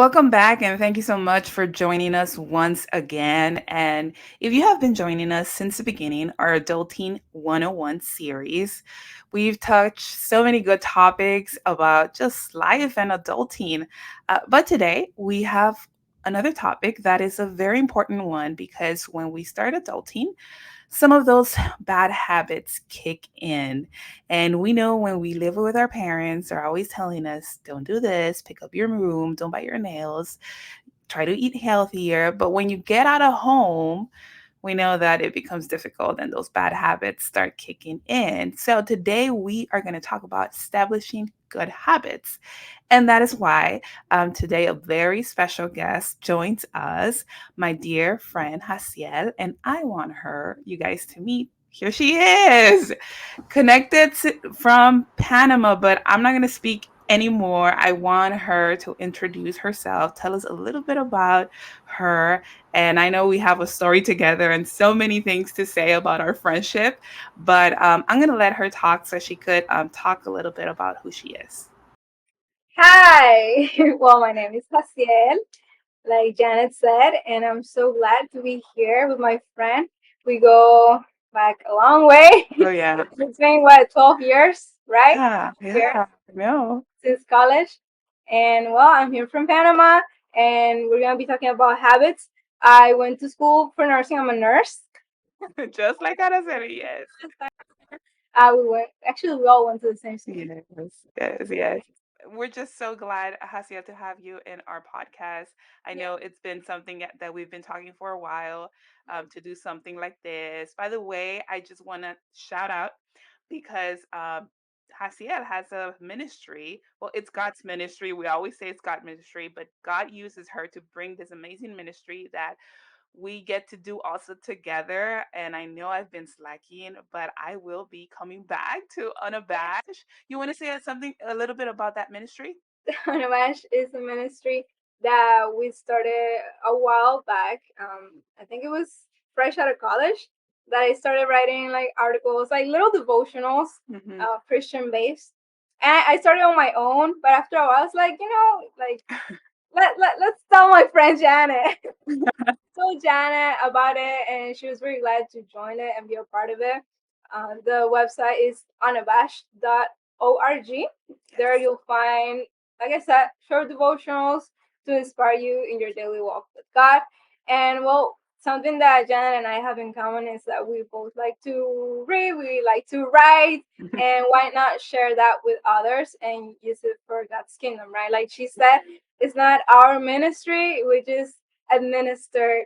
Welcome back, and thank you so much for joining us once again. And if you have been joining us since the beginning, our Adulting 101 series, we've touched so many good topics about just life and adulting. But today, we have another topic that is a very important one because when we start adulting, some of those bad habits kick in. And we know when we live with our parents, they're always telling us, don't do this, pick up your room, don't bite your nails, try to eat healthier. But when you get out of home, we know that it becomes difficult and those bad habits start kicking in. So today we are going to talk about establishing good habits. And that is why today a very special guest joins us, my dear friend Jasiel, and I want her, you guys, to meet. Here she is, from Panama, but I'm not going to speak anymore. I want her to introduce herself, tell us a little bit about her. And I know we have a story together and so many things to say about our friendship, but I'm going to let her talk so she could talk a little bit about who she is. Hi! Well, my name is Jasiel, like Janet said, and I'm so glad to be here with my friend. We go back a long way. Oh, yeah. It's been, what, 12 years, right? Yeah. Here Yeah. No. since college. And, well, I'm here from Panama, and we're going to be talking about habits. I went to school for nursing. I'm a nurse. Just like I said, yes. We all went to the same school. Yes, yes, yes. We're just so glad, Hasia, to have you in our podcast. I Yeah. know it's been something that we've been talking for a while to do something like this. By the way, I just want to shout out because Hasiel has a ministry. Well, it's God's ministry. We always say it's God's ministry, but God uses her to bring this amazing ministry that we get to do also together. And I know I've been slacking, but I will be coming back to Unabashed. You want to say something a little bit about that ministry? Unabashed is a ministry that we started a while back. I think it was fresh out of college that I started writing like articles, like little devotionals, Hmm. Christian based. And I started on my own, but after a while, I was like, like let's tell my friend Janet. Told Janet about it, and she was very glad to join it and be a part of it. The website is unabashed.org. There Yes. you'll find, like I said, short devotionals to inspire you in your daily walk with God. And, well, something that Janet and I have in common is that we both like to read, we like to write, and why not share that with others and use it for God's kingdom, right? Like she said, it's not our ministry, we just administer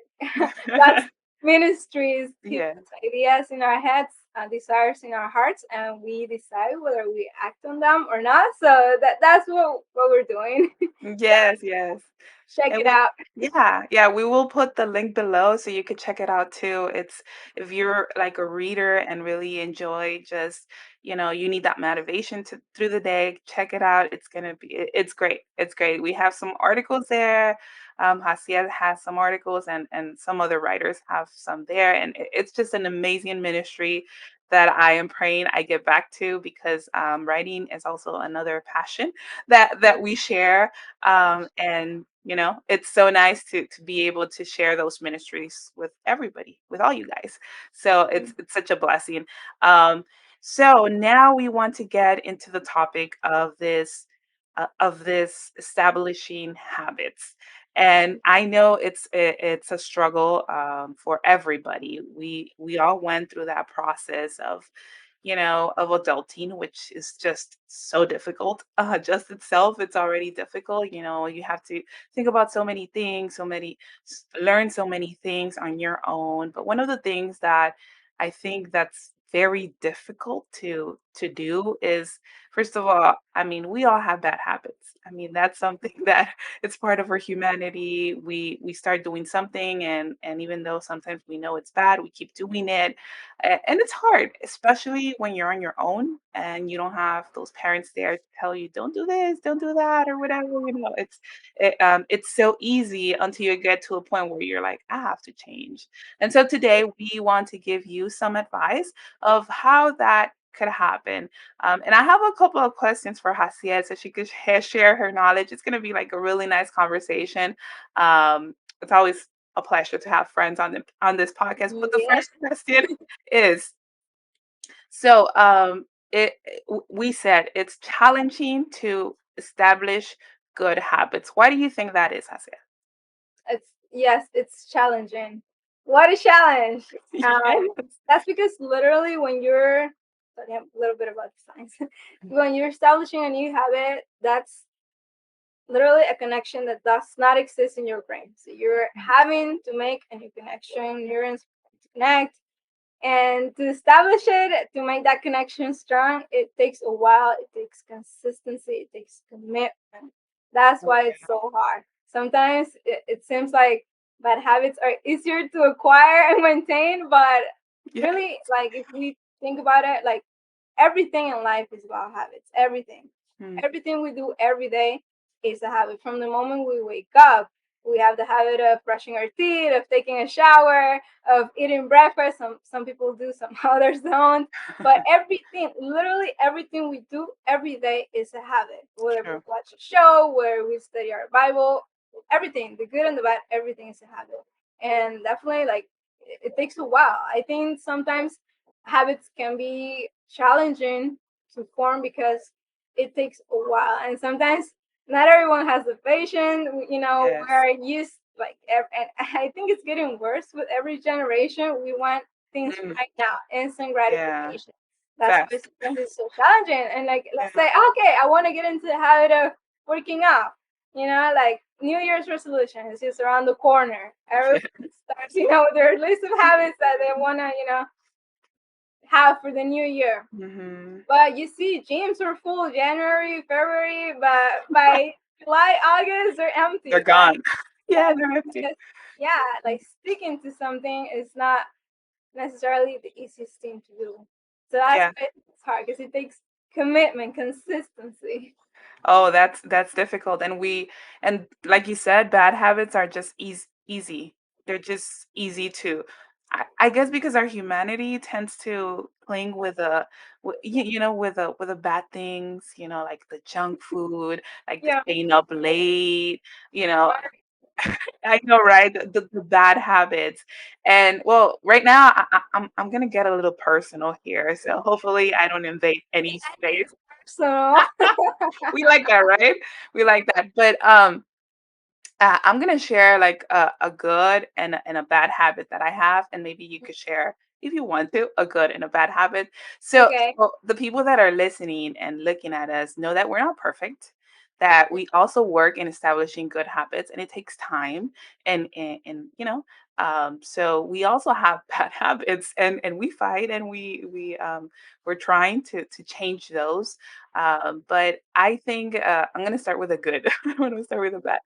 God's ministries. He Yeah. puts ideas in our heads and desires in our hearts, and we decide whether we act on them or not. So that's what we're doing. Yes, yes. Check And it we, out. yeah, yeah, we will put the link below so you could check it out too. It's if you're like a reader and really enjoy just, you need that motivation to through the day, check it out. It's gonna be, it's great. It's great. We have some articles there. Haciel has some articles and some other writers have some there. And it's just an amazing ministry that I am praying I get back to because writing is also another passion that we share and it's so nice to be able to share those ministries with everybody, with all you guys. So it's such a blessing. Um, so now we want to get into the topic of this establishing habits. And I know it's a struggle for everybody. We all went through that process of adulting, which is just so difficult. Just itself, it's already difficult. You have to think about so many things, learn so many things on your own. But one of the things that I think that's very difficult to do is, first of all, I mean, we all have bad habits. I mean, that's something that it's part of our humanity. We start doing something, and even though sometimes we know it's bad, we keep doing it, and it's hard, especially when you're on your own and you don't have those parents there to tell you, don't do this, don't do that, or whatever. It's so easy until you get to a point where you're like, I have to change. And so today we want to give you some advice of how that could happen. And I have a couple of questions for Hasiet so she could share her knowledge. It's going to be like a really nice conversation. It's always a pleasure to have friends on this podcast. But the Yes, first question is, so we said it's challenging to establish good habits. Why do you think that is, Hasiet? it's challenging. What a challenge! Um, Yes. that's because literally when you're studying a little bit about science, when you're establishing a new habit, that's literally a connection that does not exist in your brain. So you're having to make a new connection, neurons to connect, and to establish it, to make that connection strong, it takes a while, it takes consistency, it takes commitment. That's why it's so hard. Sometimes it seems like bad habits are easier to acquire and maintain, but Yeah. really, like if we think about it, like everything in life is about habits. Everything. Mm, Everything we do every day is a habit. From the moment we wake up, we have the habit of brushing our teeth, of taking a shower, of eating breakfast. Some people do, some others don't. But everything, literally everything we do every day is a habit. Whether we true. watch a show, where we study our Bible, everything, the good and the bad, everything is a habit. And definitely like it takes a while. I think sometimes habits can be challenging to form because it takes a while, and sometimes not everyone has the patience. Yes. We're used like and I think it's getting worse with every generation. We want things Mm, right now, instant yeah. gratification. That's why Fast. sometimes it's so challenging. And like, Yeah. let's say, okay, I want to get into the habit of working out. Like New Year's resolution is just around the corner. Everyone starts, their list of habits that they want to, have for the new year. Hmm. But you see, gyms are full January, February, but by July, August, they're They're empty. gone. Yeah, Yeah, they're empty. because, yeah, like sticking to something is not necessarily the easiest thing to do. So that's Yeah. why it's hard because it takes commitment, consistency. Oh, that's difficult. And like you said, bad habits are just easy. They're just easy to I guess because our humanity tends to cling with with the bad things, like the junk food, like the Yeah, staying up late, you know, I know, right? The bad habits. And well, right now I'm gonna get a little personal here. So hopefully I don't invade any space. so We like that, right? We like that. But I'm gonna share like a good and a bad habit that I have, and maybe you could share if you want to a good and a bad habit. okay. So the people that are listening and looking at us know that we're not perfect. That we also work in establishing good habits, and it takes time. And so we also have bad habits, and we fight, and we're trying to change those. But I think I'm gonna start with a good. I'm gonna start with a bad.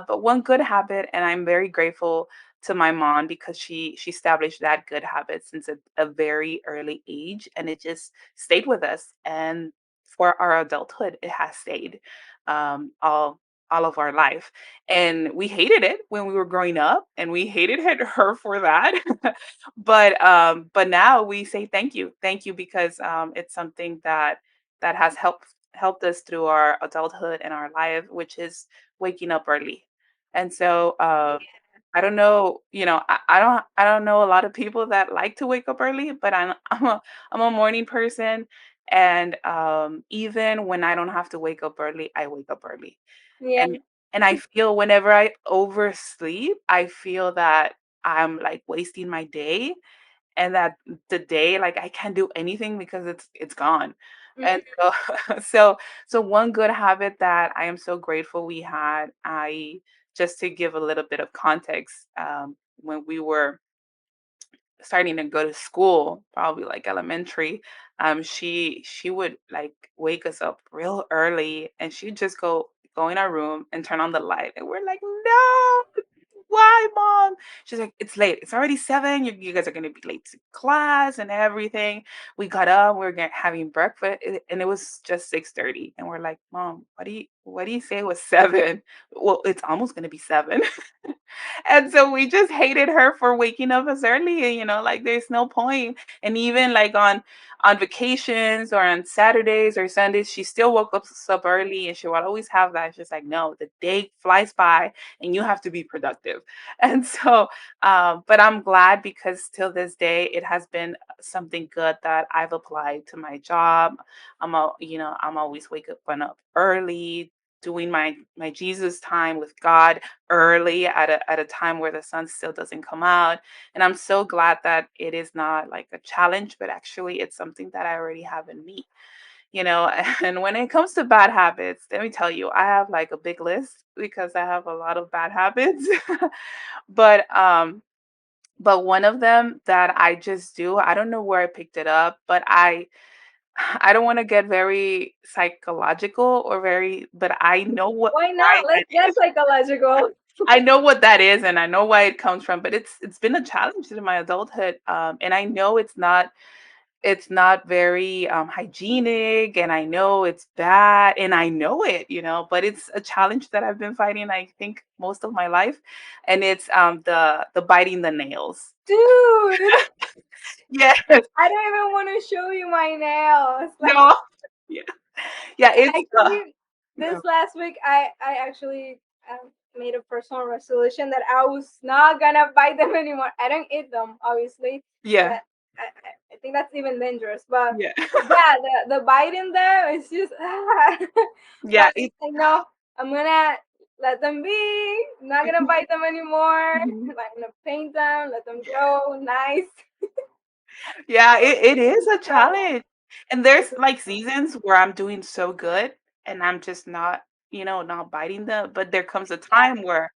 But one good habit, and I'm very grateful to my mom because she established that good habit since a very early age, and it just stayed with us. And for our adulthood, it has stayed all of our life. And we hated it when we were growing up, and we hated her for that. But now we say thank you because it's something that has helped us through our adulthood and our life, which is waking up early. And so I don't know, I don't know a lot of people that like to wake up early, but I'm a morning person. And even when I don't have to wake up early, I wake up early. Yeah, And I feel whenever I oversleep, I feel that I'm like wasting my day, and that the day, like, I can't do anything because it's gone. And mhm, so so one good habit that I am so grateful we had, I just to give a little bit of context, when we were starting to go to school, probably like elementary, she would like wake us up real early, and she'd just go in our room and turn on the light, and we're like, no, why, mom? She's like, it's late. It's already 7. You guys are gonna be late to class and everything. We got up, we were having breakfast, and it was just 6:30. And we're like, Mom, what do you say it was 7? Well, it's almost gonna be 7. And so we just hated her for waking up as early, and like there's no point. And even like on vacations or on Saturdays or Sundays, she still woke up early and she would always have that. She's like, no, the day flies by and you have to be productive. And so, but I'm glad because till this day, it has been something good that I've applied to my job. I'm always up early, doing my Jesus time with God early at a time where the sun still doesn't come out. And I'm so glad that it is not like a challenge, but actually it's something that I already have in me, you know. And when it comes to bad habits, let me tell you, I have like a big list because I have a lot of bad habits. but but one of them that I just do, I don't know where I picked it up, but I don't want to get very psychological or very, but I know what Why why not? that Let's get is. psychological. I know what that is and I know why it comes from, but it's been a challenge in my adulthood. And I know it's not very hygienic, and I know it's bad and I know it, but it's a challenge that I've been fighting, I think, most of my life. And it's the biting the nails. Dude, Yes. I don't even want to show you my nails. Like, No. Yeah. Yeah, it's actually, no. this last week, I actually made a personal resolution that I was not gonna buy them anymore. I don't eat them, obviously. Yeah. That I think that's even dangerous. But Yeah. yeah, the biting them is just. Yeah, But I know I'm gonna let them be. Not gonna bite them anymore. mhm. I'm gonna paint them, let them grow nice. Yeah, it is a So challenge. And there's it's like seasons where I'm doing so good and I'm just not biting them. But there comes a yeah, time where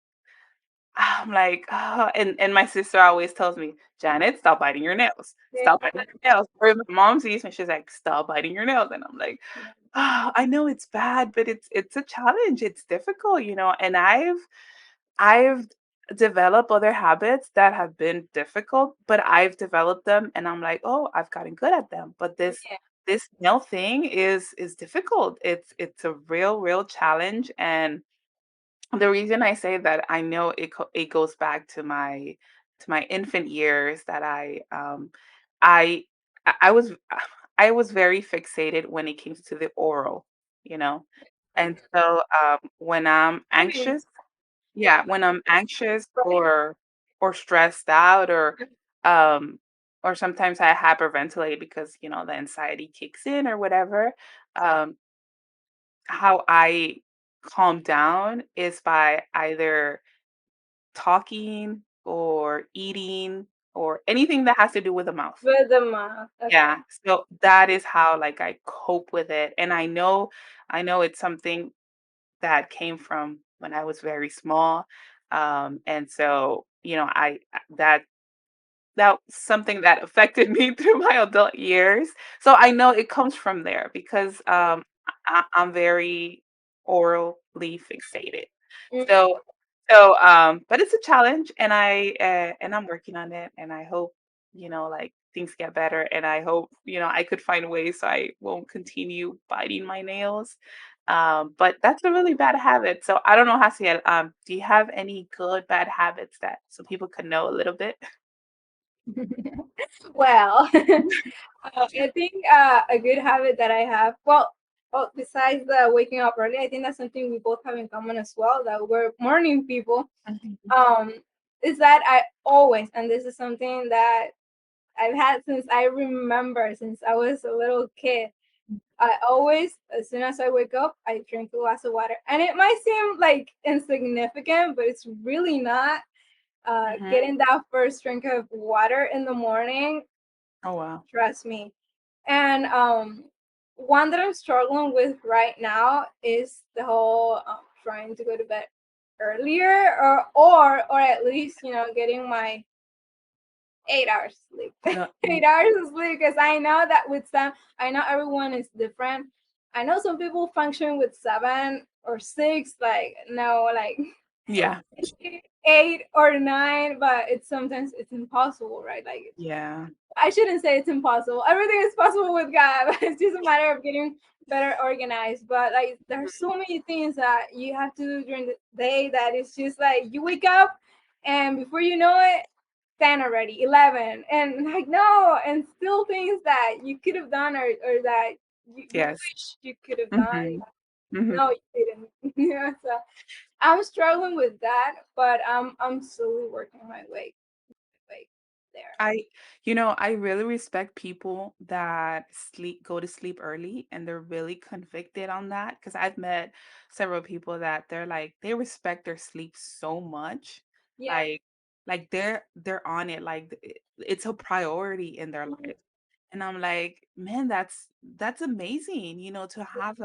I'm like, oh, and my sister always tells me, Janet, stop biting your nails. Stop yeah, biting your nails. Or my mom sees me, she's like, stop biting your nails. And I'm like, oh, I know it's bad, but it's a challenge. It's difficult, and I've developed other habits that have been difficult, but I've developed them and I'm like, "Oh, I've gotten good at them." But yeah. this nail thing is difficult. It's a real challenge. And the reason I say that, I know it goes back to my infant years that I I was I was very fixated when it came to the oral, you know. And so when I'm Really? anxious, yeah, when I'm anxious Right. or stressed out, um or sometimes I hyperventilate because, the anxiety kicks in or whatever, um how I calm down is by either talking or eating or anything that has to do with the mouth. With the mouth. Yeah, Okay. so that is how, like, I cope with it. And I know it's something that came from when I was very small. And so, that's something that affected me through my adult years. So I know it comes from there because I'm very orally fixated. Mm. So but it's a challenge, and I'm working on it, and I hope, like, things get better, and I hope, I could find ways so I won't continue biting my nails. But that's a really bad habit. So I don't know, Hasiel, do you have any good bad habits that so people could know a little bit? Well, I think a good habit that I have, well, besides the waking up early, I think that's something we both have in common as well, that we're morning people, Mhm. um, is that I always, and this is something that I've had since I remember, since I was a little kid, I always, as soon as I wake up, I drink a glass of water. And it might seem like insignificant, but it's really not. Mhm. Getting that first drink of water in the morning, Oh, wow. trust me. And one that I'm struggling with right now is the whole trying to go to bed earlier, or at least getting my 8 hours sleep. No, 8 hours of sleep, because I know that with some, I know everyone is different. I know some people function with 7 or 6, like no, like yeah. 8 or 9, but it's sometimes it's impossible, right? Like Yeah. I shouldn't say it's impossible. Everything is possible with God, but it's just a matter of getting better organized. But like there's so many things that you have to do during the day that it's just like you wake up and before you know it, 10 already, 11, and like no, and still things that you could have done, or that you Yes. wish you could have done. Mhm. Mhm. No, you didn't. Yeah, so I'm struggling with that, but I'm slowly working my way there. I I really respect people that go to sleep early and they're really convicted on that because I've met several people that they're like they respect their sleep so much. Yeah. Like they're on it like it's a priority in their Mhm. life. And I'm like, man, that's amazing, to have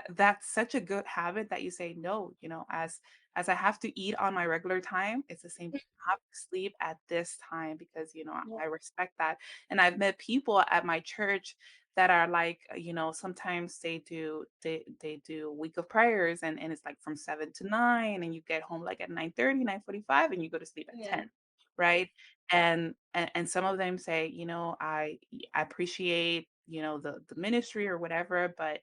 that's such a good habit that you say no, as I have to eat on my regular time, it's the same thing. I have to sleep at this time because, Yeah. I respect that. And I've met people at my church that are like, sometimes they do a week of prayers and it's like from 7 to 9 and you get home like at 9:30, 9:45 and you go to sleep at Yeah. 10, right? And some of them say, I appreciate, the ministry or whatever, but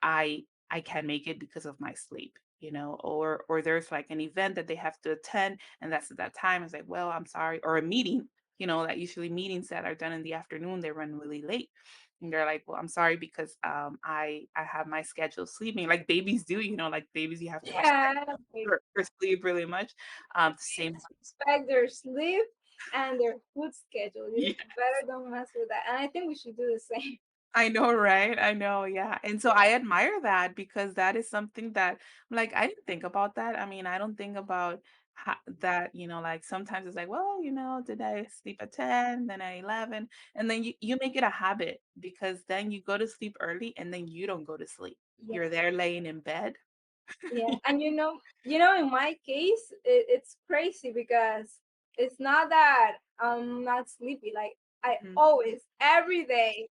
I can't make it because of my sleep, or there's like an event that they have to attend and that's at that time. It's like, well, I'm sorry, or a meeting, that usually meetings that are done in the afternoon, they run really late. And they're like, well, I'm sorry because I have my schedule sleeping like babies do, like babies, you have to respect Yeah. Like, their sleep really much. The same. respect their sleep and their food schedule. You Yeah. better don't mess with that. And I think we should do the same. I know, right? I know, yeah. And so I admire that because that is something that, like, I didn't think about that. I mean, I don't think about that, like sometimes it's like, well, did I sleep at 10, then at 11? And then you make it a habit because then you go to sleep early and then you don't go to sleep. Yeah. You're there laying in bed. Yeah. And in my case, it's crazy because it's not that I'm not sleepy. Like I Mhm. always, You're every day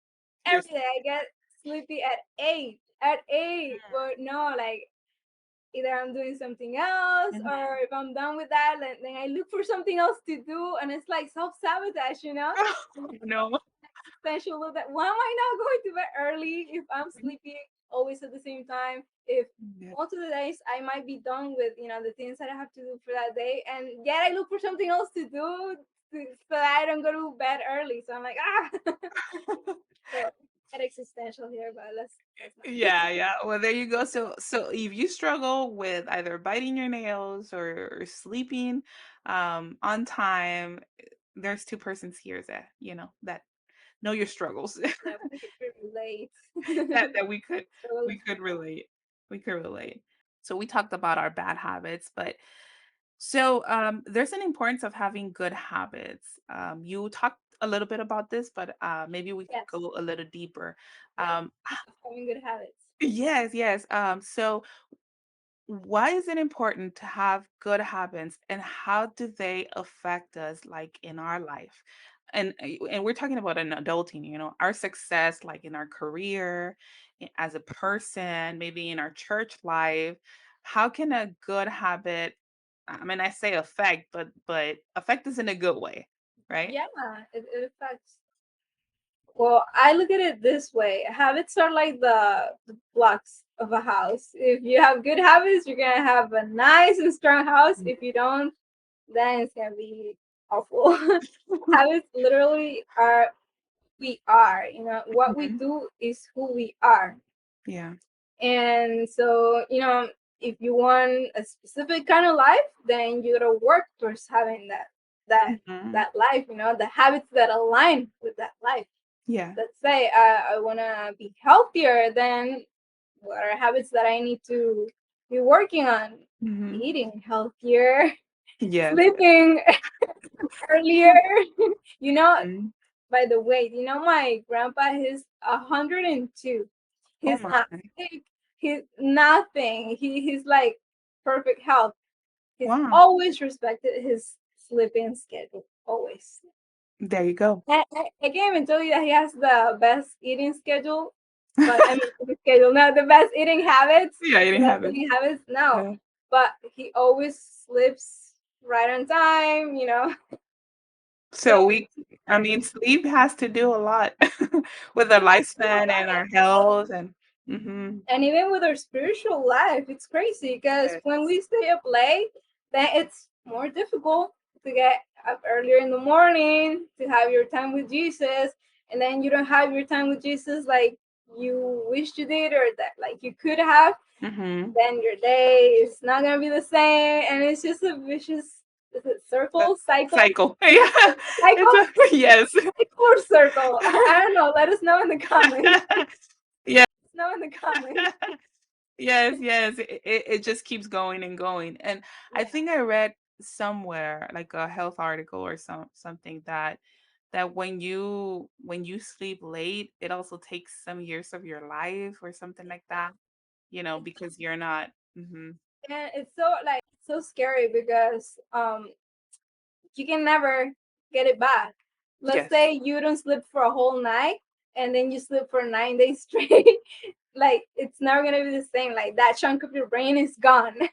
I get sleepy at 8. At 8. But no, like either I'm doing something else, Mhm. or if I'm done with that, then I look for something else to do, and it's like self-sabotage. No. Essential look that why am I not going to bed early if I'm sleeping always at the same time? If Yeah. most of the days I might be done with the things that I have to do for that day, and yet I look for something else to do so that I don't go to bed early. So I'm like, so get existential here, but let's not. Yeah, yeah. Well, there you go. So if you struggle with either biting your nails or sleeping on time, there's two persons here that, that know your struggles. Yeah, we could relate. that So we could relate. We could relate. So we talked about our bad habits, but there's an importance of having good habits. You talked a little bit about this, but maybe we could yes, go a little deeper. yes, Um, having good habits. yes, yes. Why is it important to have good habits and how do they affect us like in our life? And we're talking about an adulting, our success like in our career, as a person, maybe in our church life. How can a good habit, I mean I say affect, but affect is in a good way, right? Yeah, it affects. Well, I look at it this way. Habits are like the blocks of a house. If you have good habits, you're gonna have a nice and strong house. Mm. If you don't, then it's gonna be awful. Habits literally are we are. What we Mhm. do is who we are. Yeah. And so, if you want a specific kind of life, then you gotta work towards having that Mhm. that life, the habits that align with that life. Yeah. Let's say I want to be healthier, then what are habits that I need to be working on? Mhm. Eating healthier, Yes. sleeping earlier. you know, Mhm. by the way, my grandpa, he's 102. Oh He's my. not sick. He's nothing. He's like perfect health. He's Wow. always respected his sleeping schedule. Always. There you go. I can't even tell you that he has the best eating schedule, but I mean eating schedule, not the best eating habits. Yeah, you The didn't best have it. eating habits, no. Yeah. But he always sleeps right on time. So So I mean, sleep has to do a lot with our lifespan and our health and mhm. and even with our spiritual life, it's crazy because Yes. when we stay up late, then it's more difficult to get up earlier in the morning to have your time with Jesus, and then you don't have your time with Jesus like you wished you did or that like you could have, Mhm. then your day is not gonna be the same, and it's just a vicious, is it Uh, circle, cycle, cycle. Yeah. cycle, It's a yes. cycle or circle? I don't know. Let us know in the comments. Yeah. Let us know in the comments. Yes, yes. It just keeps going and going. And I Yeah, think I read somewhere, like a health article or something that when you sleep late, it also takes some years of your life or something like that, because you're not. Mhm. and it's so like so scary because you can never get it back. Let's Yes. say you don't sleep for a whole night and then you sleep for 9 days straight. Like it's never gonna be the same. Like that chunk of your brain is gone. The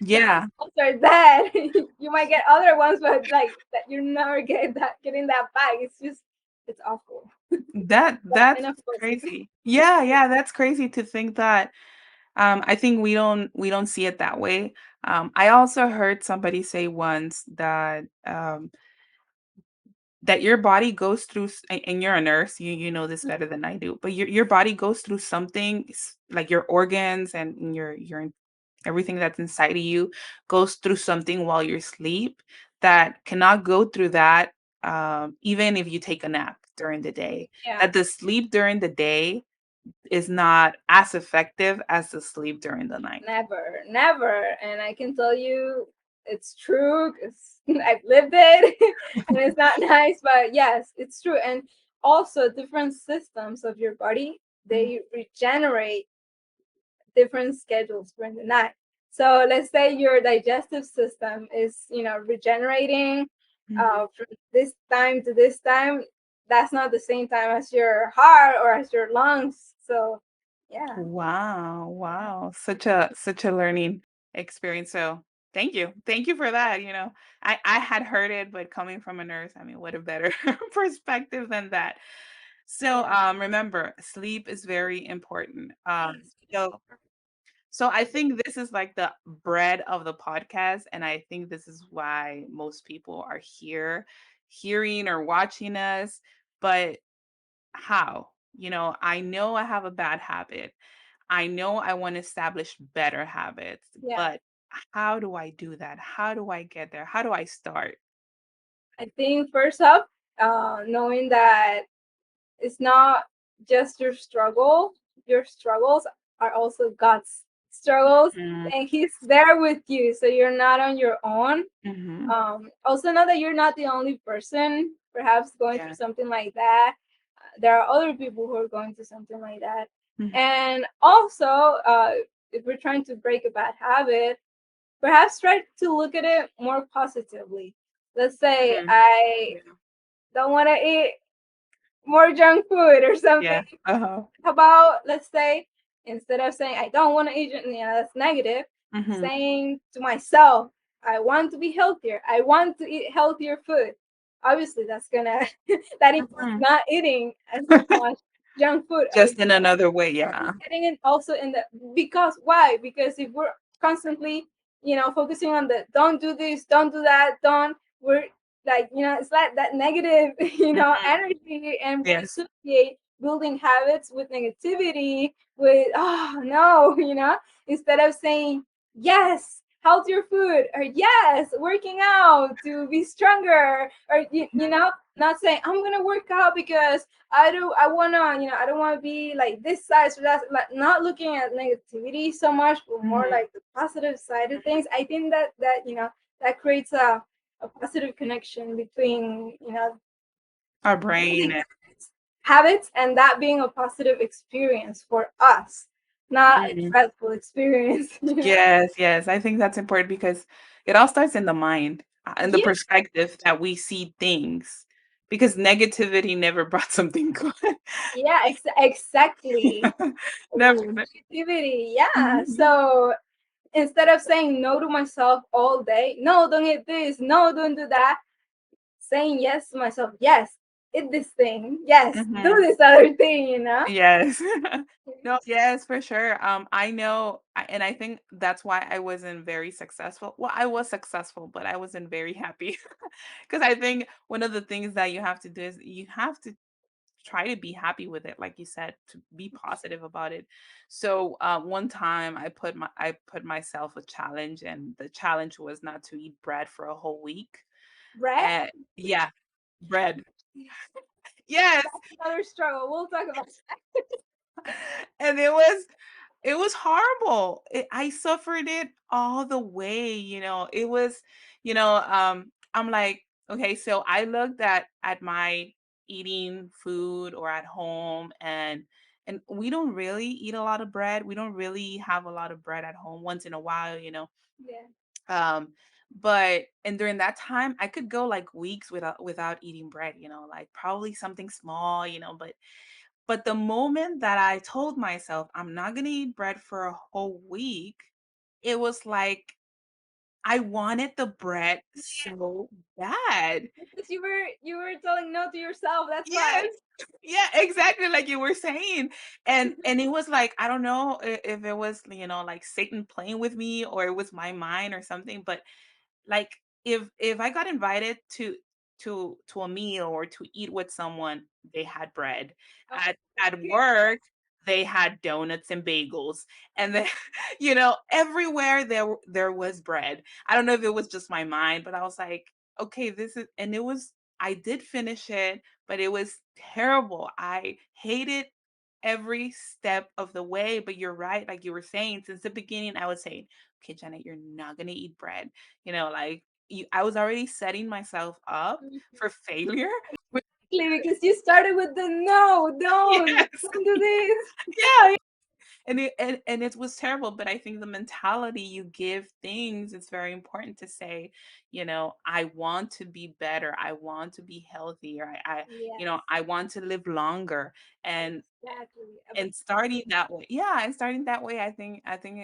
Yeah. cells are dead. You might get other ones, but like that you never getting that back. It's just it's awful. But That's enough gossip. crazy. Yeah, yeah, that's crazy to think that. I think we don't see it that way. I also heard somebody say once that your body goes through, and you're a nurse, you know this better than I do, but your body goes through something, like your organs and everything that's inside of you goes through something while you're asleep that cannot go through that, even if you take a nap during the day. Yeah. That the sleep during the day is not as effective as the sleep during the night. Never, never. And I can tell you it's true because I've lived it and it's not nice, but yes, it's true. And also, different systems of your body, Mhm, they regenerate different schedules during the night. So let's say your digestive system is, regenerating mhm. from this time to this time. That's not the same time as your heart or as your lungs. So, yeah. Wow, wow. Such a learning experience. So thank you. Thank you for that. I had heard it, but coming from a nurse, I mean, what a better perspective than that. So Yeah. remember, sleep is very important. Yes. So I think this is like the bread of the podcast, and I think this is why most people are here, hearing or watching us. But how? I know I have a bad habit. I know I want to establish better habits, Yeah. but how do I do that? How do I get there? How do I start? I think first up, knowing that it's not just your struggles are also God's struggles, Mm, and He's there with you, so you're not on your own. mhm. Also, know that you're not the only person perhaps going through Yeah. something like that. There are other people who are going through something like that. Mhm, And also, if we're trying to break a bad habit, perhaps try to look at it more positively. Let's say mhm. I Yeah. don't want to eat more junk food or something. Yeah. Uh-huh. How about, let's say, instead of saying I don't want to eat, that's negative, Mhm, saying to myself, I want to be healthier. I want to eat healthier food. Obviously, that's gonna that includes mhm. not eating as much junk food or Just in another way, yeah. getting it also in the, because why? Because if we're constantly, focusing on the don't do this, don't do that, don't, we're like, it's like that negative, Mhm. energy, and we Yes. associate building habits with negativity, with oh no, instead of saying yes, healthier food, or yes, working out to be stronger, or not saying I'm gonna work out because I wanna, I don't wanna be like this size or that, like not looking at negativity so much, but more Mhm. like the positive side of things. I think that that creates a positive connection between, Our brain. habits and that being a positive experience for us, not a Mhm. dreadful experience. Yes, yes. I think that's important because it all starts in the mind, and the Yeah, perspective that we see things. Because negativity never brought something good. yeah, exactly. Never. Negativity, yeah. Mhm. So instead of saying no to myself all day, no, don't eat this, no, don't do that, saying yes to myself, yes, eat this thing. Yes, do Mhm. this other thing, you know? Yes. No, yes, for sure. I know, and I think that's why I wasn't very successful. Well, I was successful, but I wasn't very happy because I think one of the things that you have to do is you have to try to be happy with it, like you said, to be positive about it. So one time I put myself a challenge, and the challenge was not to eat bread for a whole week. Bread, And yeah, bread. Yes. another struggle. We'll talk about And it was horrible. I suffered it all the way, you know. It was, I'm like, okay, so I looked at my eating food or at home, and we don't really eat a lot of bread. We don't really have a lot of bread at home once in a while, you know. yeah. Um but and during that time I could go like weeks without eating bread, you know, like probably something small, you know, but the moment that I told myself I'm not going to eat bread for a whole week, it was like I wanted the bread so bad. Because you were telling no to yourself. That's Yes. why. Yeah, exactly like you were saying. And it was like I don't know if it was, you know, like Satan playing with me or it was my mind or something, but like if I got invited to a meal or to eat with someone, they had bread. Oh, At work, they had donuts and bagels. And then, you know, everywhere there was bread. I don't know if it was just my mind, but I was like, okay, this is and it was I did finish it, but it was terrible. I hated every step of the way, but you're right, like you were saying, since the beginning, I was saying, okay, Janet, you're not gonna eat bread. You know, like I was already setting myself up for failure. But exactly, because you started with the no, yes, don't do this. yeah, and it was terrible. But I think the mentality you give things, it's very important to say, you know, I want to be better. I want to be healthier. Yes, I want to live longer. And exactly. and starting that way, yeah, and starting that way, I think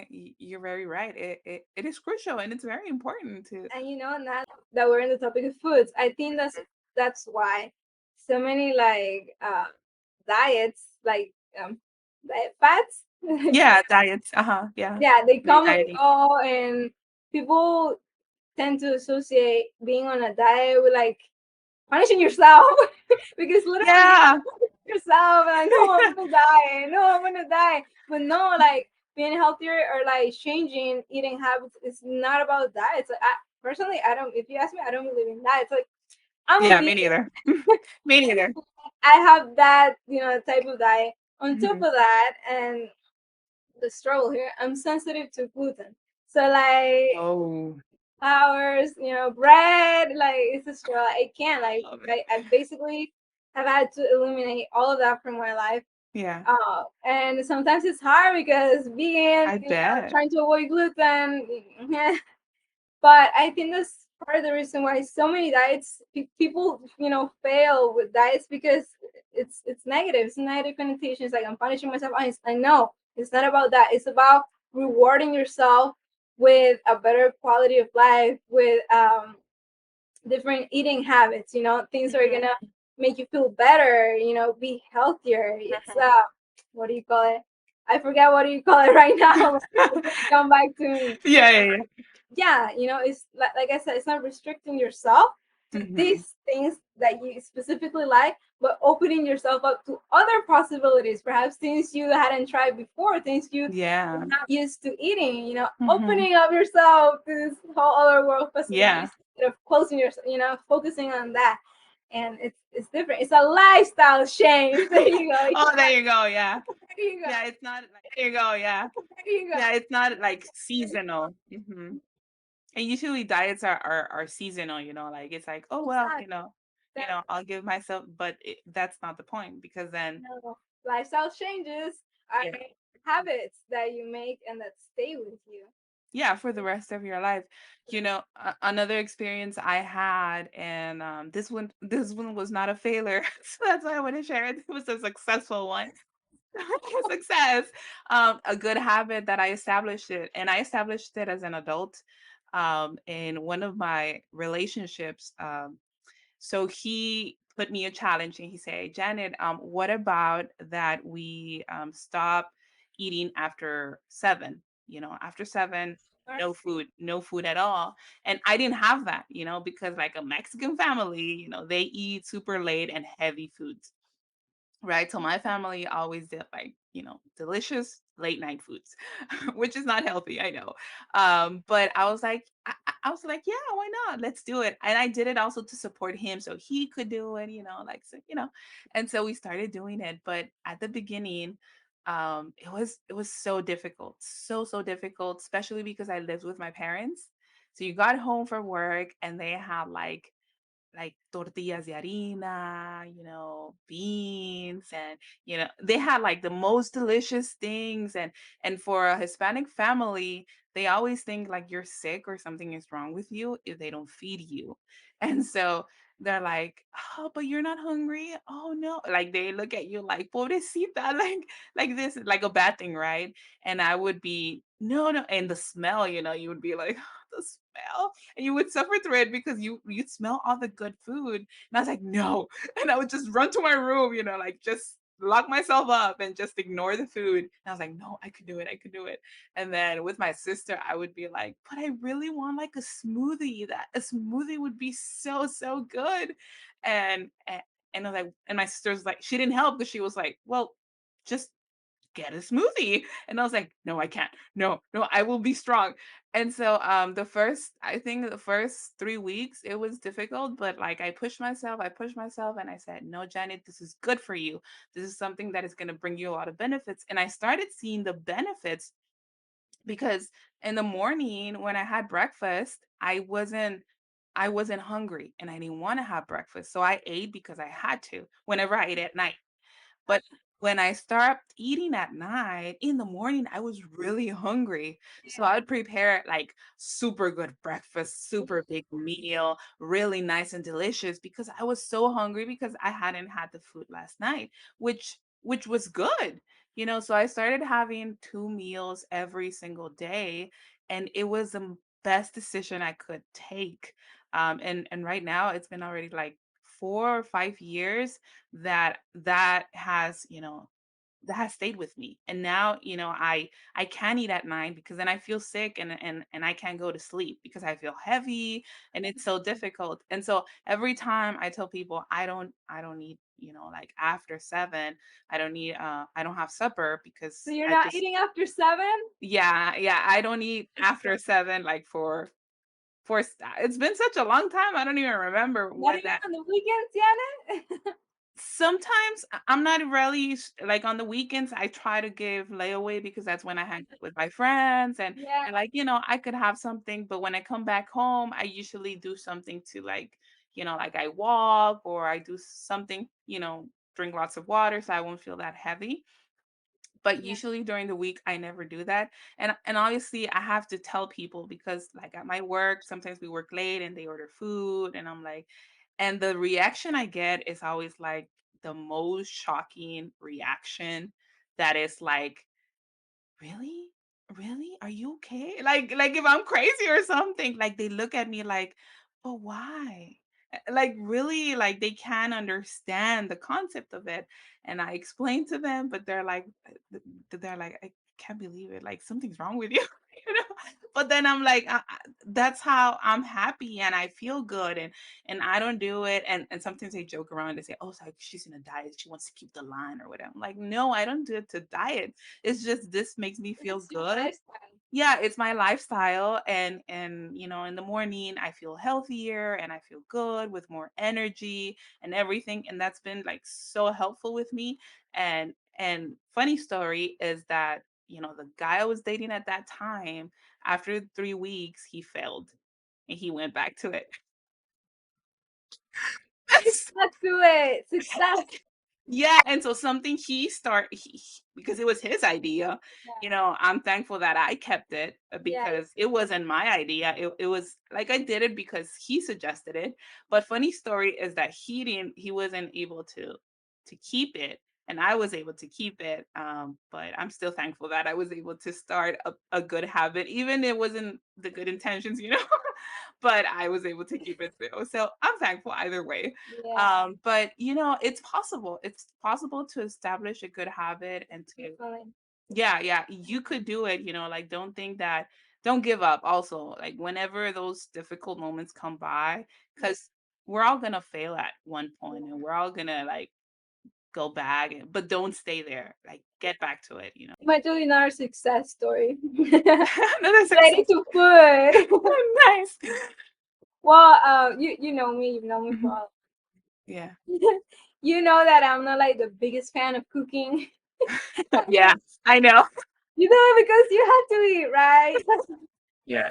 you're very right. It is crucial and it's very important to. And now that we're in the topic of foods, I think that's why so many like diets, like diet fads, Yeah, diets. Uh-huh. Yeah. yeah, they My come and dieting. go, and people tend to associate being on a diet with like punishing yourself because literally you Yeah. punish yourself and like, no, I'm gonna die, no, I'm gonna die. But no, like being healthier or like changing eating habits is not about that. It's like personally, I don't. If you ask me, I don't believe in that. It's like I'm a Yeah, vegan. me neither. Me neither. I have that type of diet. On top Mhm. of that, and the struggle here, I'm sensitive to gluten. So like Oh, flours, bread, like it's a struggle. I can't like love it. I basically have had to eliminate all of that from my life. Yeah, And sometimes it's hard because vegan, I bet. trying to avoid gluten. But I think that's part of the reason why so many diets people fail with diets because it's negative. It's negative connotations. Like I'm punishing myself. I know it's not about that. It's about rewarding yourself with a better quality of life, with different eating habits. Things that are Mhm, gonna make you feel better. Be healthier. It's mhm. what do you call it? I forget what do you call it right now. It's gonna come back to me. Yeah, yeah, yeah. Yeah, it's like I said, it's not restricting yourself to Mhm. these things that you specifically like, but opening yourself up to other possibilities, perhaps things you hadn't tried before, things you were Yeah. not used to eating, Mhm. opening up yourself to this whole other world of Yeah. possibilities instead of closing yourself, focusing on that. And it's different. It's a lifestyle change. There you go. Oh, there you go, yeah. There you go. Yeah, it's not like there you go, yeah. There you go. Yeah, it's not like seasonal. Mhm. And usually diets are seasonal, you know, like it's like, oh well, Exactly. I'll give myself, but that's not the point because then No, lifestyle changes are yeah, habits that you make and that stay with you. yeah, for the rest of your life. You know, another experience I had, and this one was not a failure, so that's why I want to share it. It was a successful one. Success. A good habit that I established it, and I established it as an adult. In one of my relationships, so he put me a challenge and he said, Janet, what about that we stop eating after 7? After 7, no Mercy. food, no food at all. And I didn't have that, because like a Mexican family, they eat super late and heavy foods. Right, so my family always did, like, delicious late night foods, which is not healthy, I know, but I was like, "Yeah, why not? Let's do it," and I did it also to support him so he could do it, like, and so we started doing it, but at the beginning, it was so difficult, so, so difficult, especially because I lived with my parents, so you got home from work and they had, like tortillas de harina, beans, and they had like the most delicious things, and for a Hispanic family, they always think like you're sick or something is wrong with you if they don't feed you. And so they're like, "Oh, but you're not hungry? Oh no." Like they look at you like pobrecita, like this, like a bad thing, right? And I would be, no, no, and the smell, you would be like, the smell, and you would suffer through it because you'd smell all the good food. And I was like, no. And I would just run to my room, like just lock myself up and just ignore the food. And I was like, no, I could do it. I could do it. And then with my sister, I would be like, but I really want like a smoothie. That a smoothie would be so, so good. And I was like, and my sister's like, she didn't help because she was like, well, just get a smoothie. And I was like, no, I can't. No, no, I will be strong. And so I think the first 3 weeks it was difficult, but like I pushed myself and I said, no, Janet, this is good for you. This is something that is going to bring you a lot of benefits. And I started seeing the benefits because in the morning when I had breakfast, I wasn't hungry and I didn't want to have breakfast. So I ate because I had to whenever I ate at night. But when I stopped eating at night, in the morning, I was really hungry. So I would prepare like super good breakfast, super big meal, really nice and delicious because I was so hungry because I hadn't had the food last night, which was good. So I started having 2 meals every single day, and it was the best decision I could take. And right now it's been already like 4 or 5 years that has stayed with me. And now, I can't eat at 9 because then I feel sick and I can't go to sleep because I feel heavy and it's so difficult. And so every time I tell people I don't eat, like after 7, I don't have supper So because you're I not just eating after 7? yeah, yeah, I don't eat after 7 like it's been such a long time. I don't even remember Not when even that. on the weekends, Janet? Sometimes I'm not really like on the weekends. I try to give layaway because that's when I hang out with my friends Yeah, and like I could have something. But when I come back home, I usually do something to like I walk or I do something, drink lots of water so I won't feel that heavy. But yeah, usually during the week, I never do that. And obviously I have to tell people because like at my work, sometimes we work late and they order food and I'm like, and the reaction I get is always like the most shocking reaction that is like, "Really? Really? Are you okay?" Like if I'm crazy or something, like they look at me like, "But why?" Like really, like they can't understand the concept of it. And I explain to them, but they're like, "I can't believe it. Like something's wrong with you." You know? But then I'm like, that's how I'm happy and I feel good and I don't do it. And sometimes they joke around and they say, "Oh, so she's in a diet. She wants to keep the line or whatever." I'm like, "No, I don't do it to diet. It's just this makes me feel it's your good." lifestyle. Yeah, it's my lifestyle and in the morning I feel healthier and I feel good with more energy and everything and that's been like so helpful with me. And funny story is that, the guy I was dating at that time, after 3 weeks, he failed and he went back to it. He stuck to it. Success. Yeah, and so something because it was his idea, Yeah, I'm thankful that I kept it yeah, because it wasn't my idea. It was like I did it because he suggested it. But funny story is that he wasn't able to keep it and I was able to keep it. But I'm still thankful that I was able to start a good habit, even it wasn't the good intentions. but I was able to keep it too. So I'm thankful either way. Yeah, But it's possible. It's possible to establish a good habit and to definitely. yeah, yeah, you could do it, like don't give up also. Like whenever those difficult moments come by, Yeah. because we're all gonna fail at one point and we're all gonna like go back, but don't stay there. Like get back to it. My totally another success story Another related success. to food. Nice. Well, you know me, you've known me for Mhm. all. Yeah. You know that I'm not like the biggest fan of cooking. Yeah, I know. You know, because you have to eat, right? Yeah.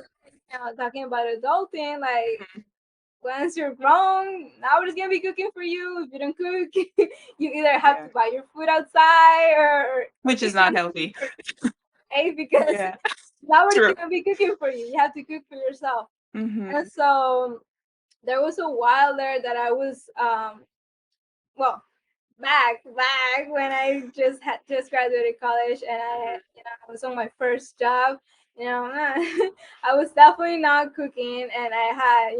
Talking about adulting, like Mhm. once you're grown, nobody's gonna be cooking for you if you don't cook. You either have Yeah. to buy your food outside or Which is not healthy. hey, because Yeah. nobody's True. gonna be cooking for you. You have to cook for yourself. And Mhm. so there was a while there that I was well back when I just graduated college and Mhm. I was on my first job. I was definitely not cooking, and I had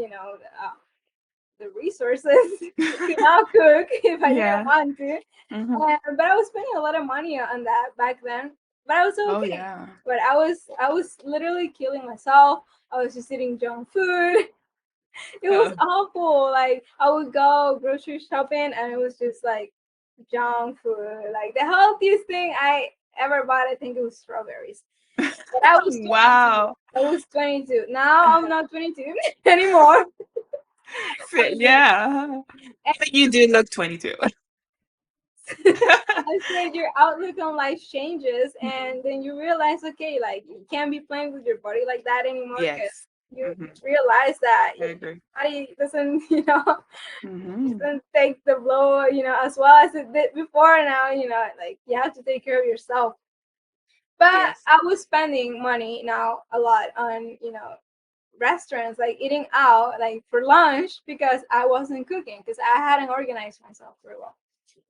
the resources to not cook if I didn't Yeah. want to. Mhm. But I was spending a lot of money on that back then. But I was Oh, okay. yeah. But I was literally killing myself. I was just eating junk food. It was Oh. awful. Like I would go grocery shopping and it was just like junk food. Like the healthiest thing I ever bought, I think it was strawberries. But I was 22. Wow. I was 22. Now I'm not 22 anymore. Yeah. But you do look 22. I said your outlook on life changes, Mhm. and then you realize, okay, like you can't be playing with your body like that anymore because Yes. you Mhm. realize that I your agree. body doesn't, Mhm. doesn't take the blow, as well as it did before. Now, like you have to take care of yourself. But Yes. I was spending money now a lot on, restaurants, like eating out, like for lunch because I wasn't cooking because I hadn't organized myself very well.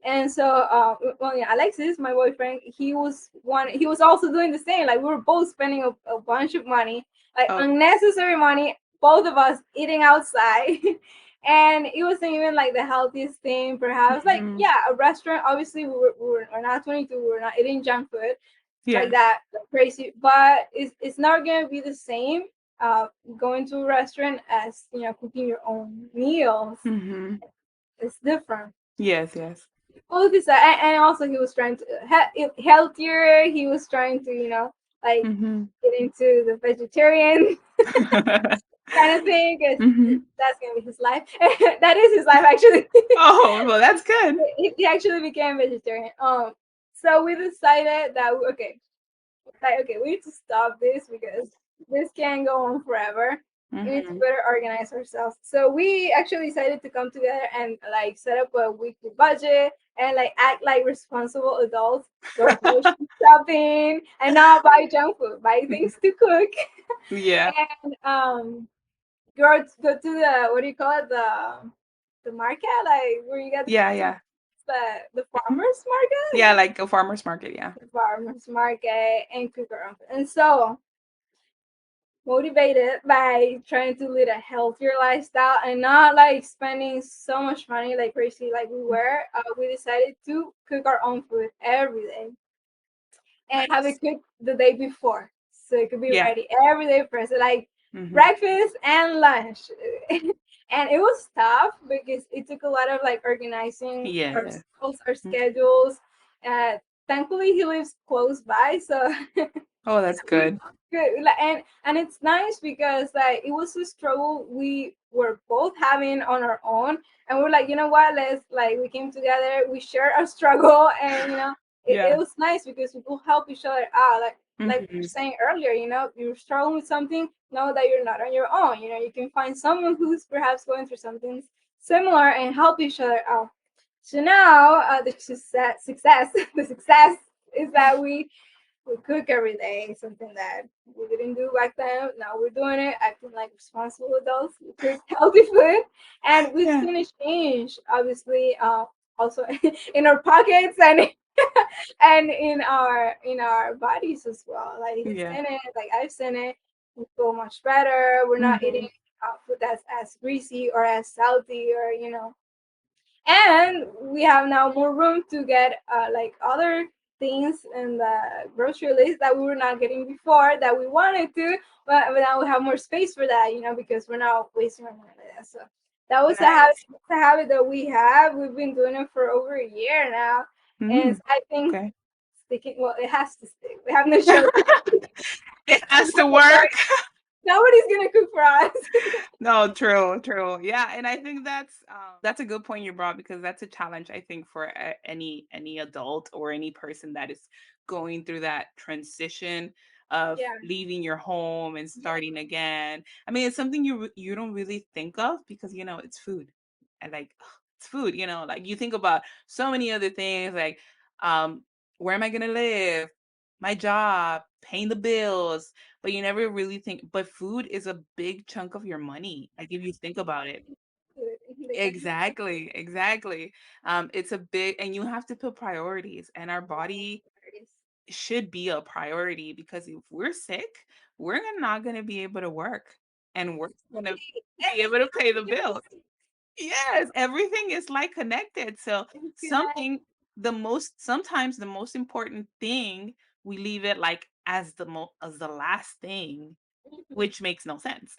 And so, well, yeah, Alexis, my boyfriend, he was also doing the same. Like we were both spending a bunch of money, like Oh. unnecessary money, both of us eating outside. And it wasn't even like the healthiest thing, perhaps. Like, Mhm. yeah, a restaurant, obviously, we're not 22, we're not eating junk food like Yeah. that, like crazy, but it's not going to be the same going to a restaurant as, cooking your own meals. Mhm. It's different. Yes, yes. Both is that, and also he was trying to eat healthier. He was trying to, like Mhm. get into the vegetarian kind of thing because Mhm. that's gonna be his life. That is his life actually. Oh, well, that's good. He actually became vegetarian. So we decided that okay, like okay, we need to stop this because this can't go on forever. We need to Mhm. better organize ourselves. So we actually decided to come together and like set up a weekly budget and like act like responsible adults, go grocery shopping and not buy junk food, buy things to cook Yeah. and go to the what do you call it, the market, like where you get Yeah, to yeah. the Mhm. farmers Yeah, market, like a farmer's market, yeah. the farmers market and cook our own food. And so motivated by trying to lead a healthier lifestyle and not like spending so much money like crazy like we Mhm. were, we decided to cook our own food every day and have Nice. it cooked the day before so it could be Yeah. ready every day for us, like Mhm. breakfast and lunch. And it was tough because it took a lot of like organizing Yeah. our Mm. schedules. uh, Thankfully he lives close by, so Oh, that's we good. good. And it's nice because like it was a struggle we were both having on our own, and we're like, you know what, let's like we came together, we shared our struggle, and it Yeah. was nice because we could help each other out, like we were Mhm. saying earlier, you're struggling with something, know that you're not on your own, you can find someone who's perhaps going through something similar and help each other out. So now the success the success is that we cook every day, something that we didn't do back then. Now we're doing it, acting like responsible adults. We cook healthy food, and we've Yeah. seen a change, obviously, also in our pockets and and in our bodies as well. Like he's Yeah. seen it, like I've seen it. We feel much better. We're not eating Mhm. food that's as greasy or as salty, or and we have now more room to get like other things in the grocery list that we were not getting before that we wanted to, but now we have more space for that, because we're not wasting our money like that. So that was Nice. a habit that we have. We've been doing it for over a year now, and Mm, I think okay. sticking. Well, it has to stick. We have no choice. It has to work. Nobody's gonna cook for us. No, true, true. Yeah, and I think that's a good point you brought because that's a challenge I think for any adult or any person that is going through that transition of Yeah. leaving your home and Yeah. starting again. I mean, it's something you don't really think of because it's food. And like it's food, like you think about so many other things like um where am I going to live? My job, paying the bills, but you never really think but food is a big chunk of your money, like, if you think about it. They can Exactly, exactly. It's a big and you have to put priorities, and our body should be a priority because if we're sick, we're not gonna be able to work, and we're gonna be able to pay the bills. Yes, everything is, like, connected, so something sometimes the most important thing, we leave it, like, as the last thing, which makes no sense.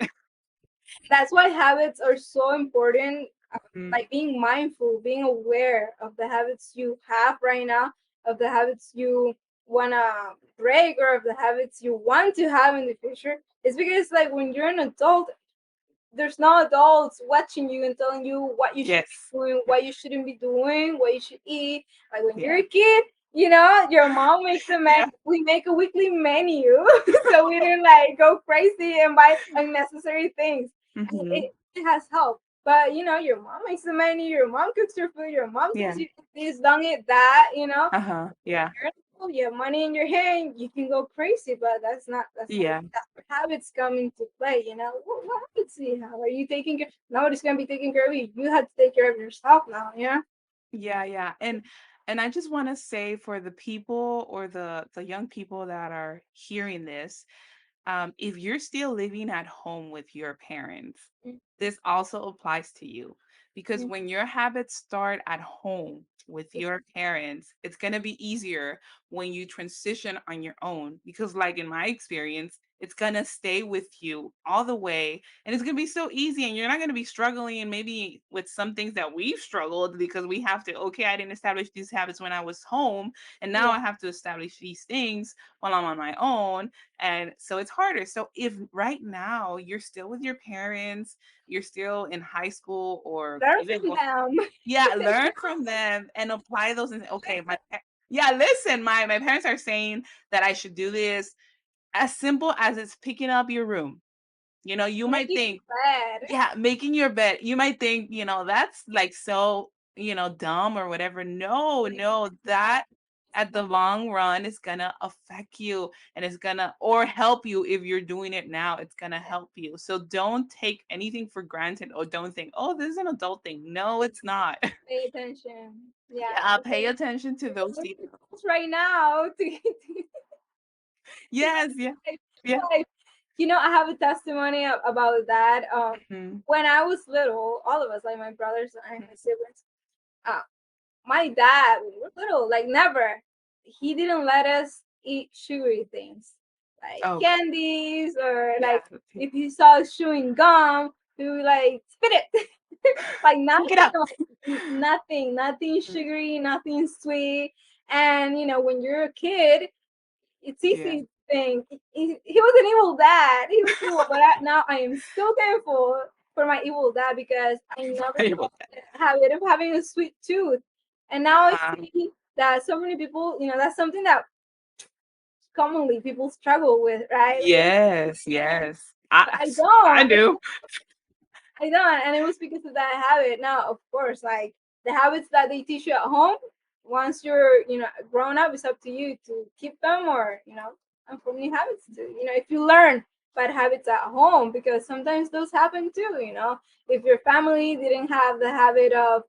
That's why habits are so important. Mm, Like being mindful, being aware of the habits you have right now, of the habits you want to break, or of the habits you want to have in the future. It's because, like, when you're an adult, there's no adults watching you and telling you what you should yes. be doing, Yeah, what you shouldn't be doing, what you should eat. Like when you're yeah, a kid, your mom makes yeah, we make a weekly menu, so we didn't like go crazy and buy unnecessary things. And mhm, it has helped. But your mom makes the menu, your mom cooks your food, your mom tells yeah, you this, don't eat that. uh-huh, yeah, You're in school, you have money in your hand, you can go crazy, but that's not yeah. that's where habits come into play. What habits do you have? Are you taking care? Nobody's gonna be taking care of you. You have to take care of yourself now. Yeah. Yeah, yeah. And I just want to say for the people or the young people that are hearing this, if you're still living at home with your parents, this also applies to you because Mhm. when your habits start at home with your parents, it's going to be easier when you transition on your own because like in my experience, it's going to stay with you all the way and it's going to be so easy and you're not going to be struggling and maybe with some things that we've struggled because we have to okay, I didn't establish these habits when I was home and now Yeah. I have to establish these things while I'm on my own and so it's harder. So if right now you're still with your parents, you're still in high school or Learn even from them. yeah, learn from them and apply those and okay, yeah, listen, my parents are saying that I should do this as simple as it's picking up your room. You might Making think bad. yeah, making your bed. You might think, that's like so, dumb or whatever. No, no, that at the long run is gonna affect you and it's gonna or help you if you're doing it now, it's gonna help you. So don't take anything for granted or don't think, oh, this is an adult thing. No, it's not. Pay attention. Yeah. Yeah, pay attention to those There's details. rules right now Yes, yeah, yeah. like, I have a testimony about that. Mhm, When I was little, all of us, like my brothers and my siblings, uh, my dad, when we were little, like never, he didn't let us eat sugary things like okay. candies, or Yeah. like if he saw us chewing gum, he would like spit it. Like Pick it up. nothing Mhm. sugary, nothing sweet. And when you're a kid, it's Yeah. easy to think he was an evil dad. He was evil, but now I am so thankful for my evil dad because I never Very well had the habit of having a sweet tooth. And now I uh, see that so many people, that's something that commonly people struggle with, right? yes, yes. But I I I don't. do. I don't, and it was because of that habit. Now, of course, like the habits that they teach you at home, once you're, grown up, it's up to you to keep them, or and for new habits too. If you learn bad habits at home, because sometimes those happen too. If your family didn't have the habit of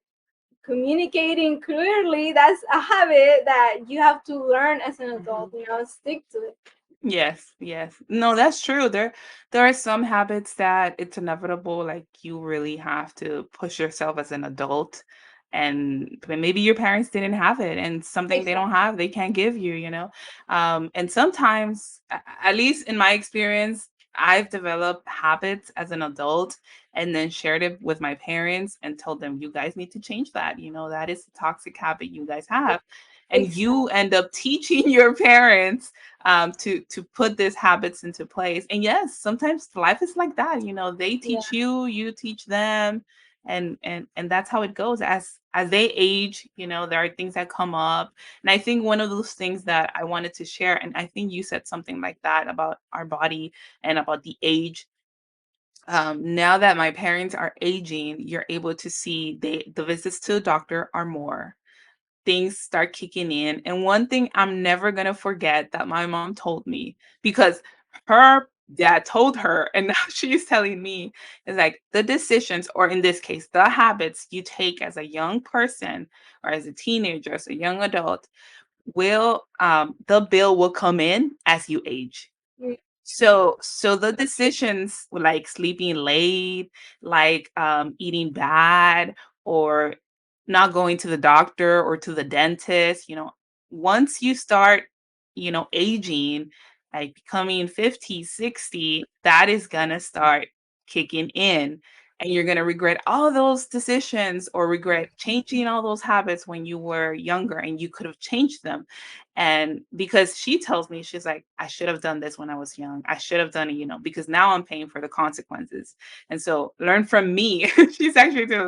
communicating clearly, that's a habit that you have to learn as an adult. Mhm. Stick to it. Yes, yes. No, that's true. There are some habits that it's inevitable, like you really have to push yourself as an adult. And but maybe your parents didn't have it and something they don't Exactly. have, they can't give you, you know? And sometimes, at least in my experience, I've developed habits as an adult and then shared it with my parents and told them, you guys need to change that. You know, that is a toxic habit you guys have. And you Exactly. end up teaching your parents to put these habits into place. And yes, sometimes life is like that. You know, they Yeah. teach you, you teach them, and that's how it goes. As they age, you know, there are things that come up. And I think one of those things that I wanted to share, and I think you said something like that about our body and about the age. Now that my parents are aging, you're able to see the visits to the doctor are more, things start kicking in. And one thing I'm never gonna forget that my mom told me, because her dad told her, and now she's telling me, is like the decisions, or in this case, the habits you take as a young person or as a teenager, as a young adult, will the bill will come in as you age. Mm. So the decisions like sleeping late, like, eating bad, or not going to the doctor or to the dentist, you know, once you start, you know, aging, like becoming 50, 60, that is gonna start kicking in. And you're gonna regret all those decisions or regret changing all those habits when you were younger and you could have changed them. And because she tells me, she's like, I should have done this when I was young. I should have done it, you know, because now I'm paying for the consequences. And so learn from me. She's actually to